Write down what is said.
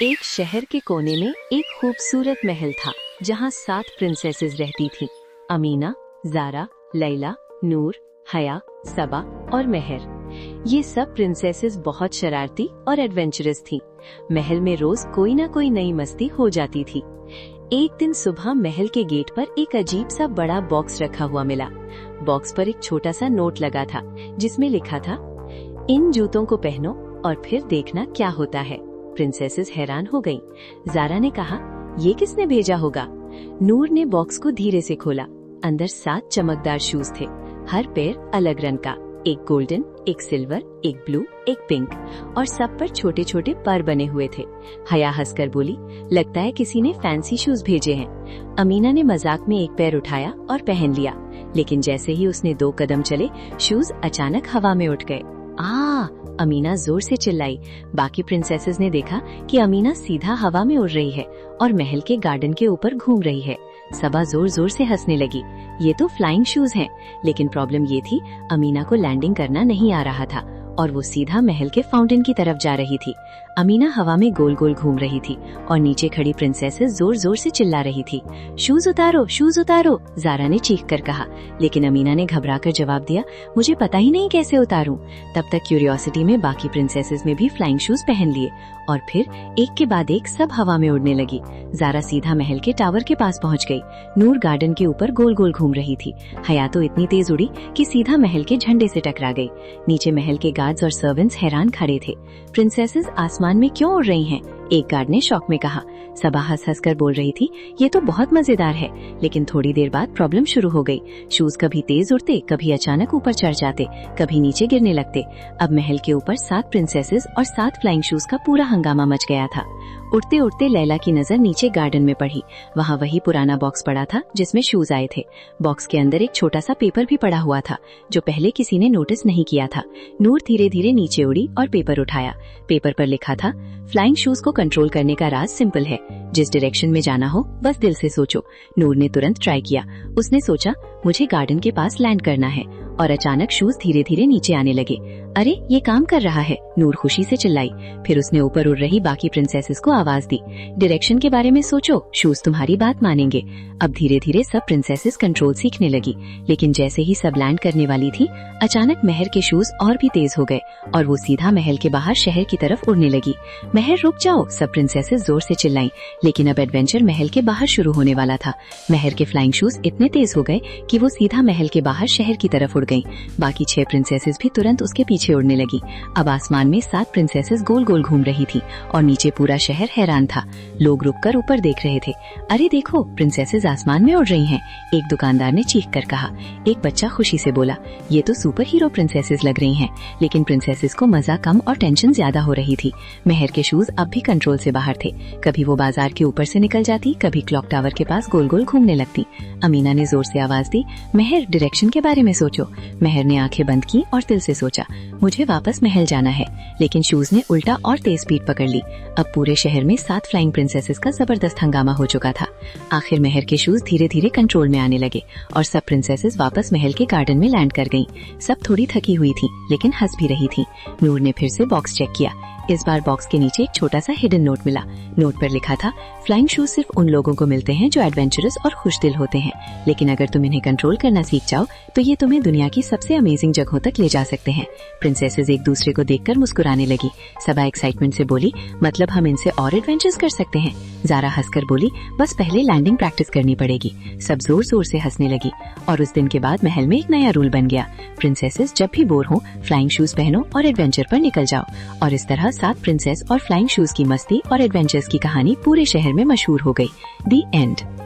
एक शहर के कोने में एक खूबसूरत महल था जहाँ 7 प्रिंसेसेस रहती थीं। अमीना, ज़ारा, लैला, नूर, हया, सबा और मेहर। ये सब प्रिंसेसेस बहुत शरारती और एडवेंचरस थीं। महल में रोज कोई ना कोई नई मस्ती हो जाती थी। एक दिन सुबह महल के गेट पर एक अजीब सा बड़ा बॉक्स रखा हुआ मिला। बॉक्स पर एक छोटा सा नोट लगा था जिसमें लिखा था, इन जूतों को पहनो और फिर देखना क्या होता है। प्रिंसेसेस हैरान हो गईं। ज़ारा ने कहा, ये किसने भेजा होगा? नूर ने बॉक्स को धीरे से खोला। अंदर 7 चमकदार शूज थे, हर पैर अलग रंग का, एक गोल्डन, एक सिल्वर, एक ब्लू, एक पिंक और सब पर छोटे छोटे पर बने हुए थे। हया हंसकर बोली, लगता है किसी ने फैंसी शूज भेजे हैं। अमीना ने मजाक में एक पैर उठाया और पहन लिया, लेकिन जैसे ही उसने 2 कदम चले, शूज अचानक हवा में उठ गए। अमीना जोर से चिल्लाई। बाकी प्रिंसेसेस ने देखा कि अमीना सीधा हवा में उड़ रही है और महल के गार्डन के ऊपर घूम रही है। सबा जोर जोर से हंसने लगी। ये तो फ्लाइंग शूज हैं, लेकिन प्रॉब्लम ये थी, अमीना को लैंडिंग करना नहीं आ रहा था और वो सीधा महल के फाउंटेन की तरफ जा रही थी। अमीना हवा में गोल गोल घूम रही थी और नीचे खड़ी प्रिंसेसेस जोर जोर से चिल्ला रही थी, शूज उतारो, शूज उतारो। ज़ारा ने चीख कर कहा, लेकिन अमीना ने घबराकर जवाब दिया, मुझे पता ही नहीं कैसे उतारूं। तब तक क्यूरियोसिटी में बाकी प्रिंसेसेस में भी फ्लाइंग शूज पहन लिए और फिर एक के बाद एक सब हवा में उड़ने लगी। ज़ारा सीधा महल के टावर के पास पहुंच गई। नूर गार्डन के ऊपर गोल गोल घूम रही थी। हया तो इतनी तेज उड़ी कि सीधा महल के झंडे से टकरा गई। नीचे महल के गार्ड्स और सर्वेंट्स हैरान खड़े थे। प्रिंसेसेस आसमान में क्यों उड़ रही हैं? एक गार्ड ने शौक में कहा। सबा हंस हंस कर बोल रही थी, ये तो बहुत मजेदार है। लेकिन थोड़ी देर बाद प्रॉब्लम शुरू हो गई। शूज कभी तेज उड़ते, कभी अचानक ऊपर चढ़ जाते, कभी नीचे गिरने लगते। अब महल के ऊपर 7 प्रिंसेसेस और 7 फ्लाइंग शूज का पूरा हंगामा मच गया था। उड़ते उड़ते लैला की नजर नीचे गार्डन में पड़ी। वहाँ वही पुराना बॉक्स पड़ा था जिसमें शूज आए थे। बॉक्स के अंदर एक छोटा सा पेपर भी पड़ा हुआ था जो पहले किसी ने नोटिस नहीं किया था। नूर धीरे धीरे नीचे उड़ी और पेपर उठाया। पेपर पर लिखा था, फ्लाइंग शूज को कंट्रोल करने का राज सिंपल है, जिस डायरेक्शन में जाना हो बस दिल से सोचो। नूर ने तुरंत ट्राई किया। उसने सोचा, मुझे गार्डन के पास लैंड करना है, और अचानक शूज धीरे धीरे नीचे आने लगे। अरे, ये काम कर रहा है, नूर खुशी से चिल्लाई। फिर उसने ऊपर उड़ रही बाकी प्रिंसेसेस को आवाज दी, डायरेक्शन के बारे में सोचो, शूज तुम्हारी बात मानेंगे। अब धीरे धीरे सब प्रिंसेसेस कंट्रोल सीखने लगी, लेकिन जैसे ही सब लैंड करने वाली थी, अचानक महर के शूज और भी तेज हो गए और वो सीधा महल के बाहर शहर की तरफ उड़ने लगी। महर रुक जाओ, सब प्रिंसेसेस जोर से चिल्लाई। लेकिन अब एडवेंचर महल के बाहर शुरू होने वाला था। महर के फ्लाइंग शूज इतने तेज हो गए कि वो सीधा महल के बाहर शहर की तरफ उड़ गईं। बाकी 6 प्रिंसेसेस भी तुरंत उसके पीछे उड़ने लगी। अब आसमान में 7 प्रिंसेसेस गोल गोल घूम रही थी और नीचे पूरा शहर हैरान था। लोग रुककर ऊपर देख रहे थे। अरे देखो, प्रिंसेसेस आसमान में उड़ रही हैं, एक दुकानदार ने चीख कर कहा। एक बच्चा खुशी से बोला, ये तो सुपर हीरो प्रिंसेसेस लग रही हैं। लेकिन प्रिंसेसेस को मजा कम और टेंशन ज्यादा हो रही थी। महर के शूज अब भी कंट्रोल से बाहर थे। कभी वो बाजार के ऊपर से निकल जाती, कभी क्लॉक टावर के पास गोल गोल घूमने लगती। अमीना ने जोर से आवाज दी, महर, डायरेक्शन के बारे में सोचो। महर ने आंखें बंद की और दिल से सोचा, मुझे वापस महल जाना है। लेकिन शूज ने उल्टा और तेज स्पीड पकड़ ली। अब पूरे शहर में 7 फ्लाइंग प्रिंसेसेस का जबरदस्त हंगामा हो चुका था। आखिर महर के शूज धीरे धीरे कंट्रोल में आने लगे और सब प्रिंसेसेस वापस महल के गार्डन में लैंड कर गईं। सब थोड़ी थकी हुई थी, लेकिन हंस भी रही थी। नूर ने फिर से बॉक्स चेक किया। इस बार बॉक्स के नीचे एक छोटा सा हिडन नोट मिला। नोट पर लिखा था, फ्लाइंग शूज सिर्फ उन लोगों को मिलते हैं जो एडवेंचरस और खुशदिल होते हैं, लेकिन अगर तुम इन्हें कंट्रोल करना सीख जाओ तो ये तुम्हें दुनिया की सबसे अमेजिंग जगहों तक ले जा सकते हैं। प्रिंसेसेस एक दूसरे को देखकर मुस्कुराने लगी। सबा एक्साइटमेंट से बोली, मतलब हम इनसे और एडवेंचर्स कर सकते हैं। ज़ारा हंसकर बोली, बस पहले लैंडिंग प्रैक्टिस करनी पड़ेगी। सब जोर जोर से हंसने लगी और उस दिन के बाद महल में एक नया रूल बन गया, प्रिंसेसेस जब भी बोर हो, फ्लाइंग शूज पहनो और एडवेंचर पर निकल जाओ। और इस तरह 7 प्रिंसेस और फ्लाइंग शूज की मस्ती और एडवेंचर्स की कहानी पूरे शहर में मशहूर हो गई। दी एंड।